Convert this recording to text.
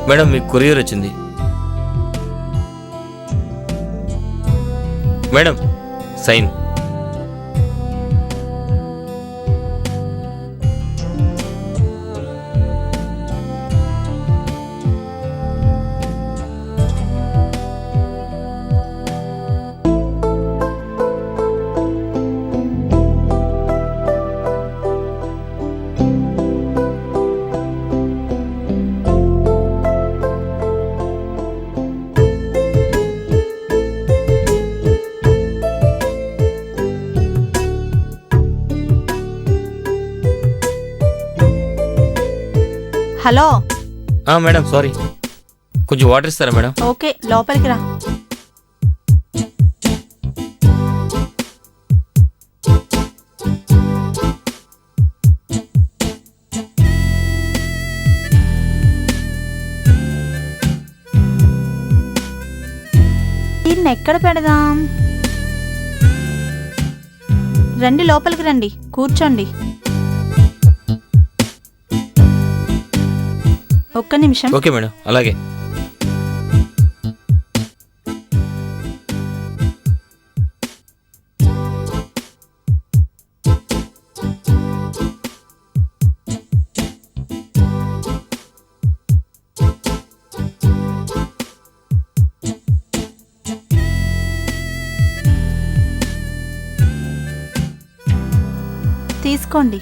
Madam మీకు courier వచ్చింది. Madam sign. Hello. Madam sorry, కొంచెం వాటర్ ఇస్తారా మేడం? ఓకే, లోపలికి రా. దీన్ని ఎక్కడ పెడదాం? రండి, లోపలికి రండి, కూర్చోండి. ఒక్క నిమిషం. ఓకే మేడం, అలాగే. తీసుకోండి.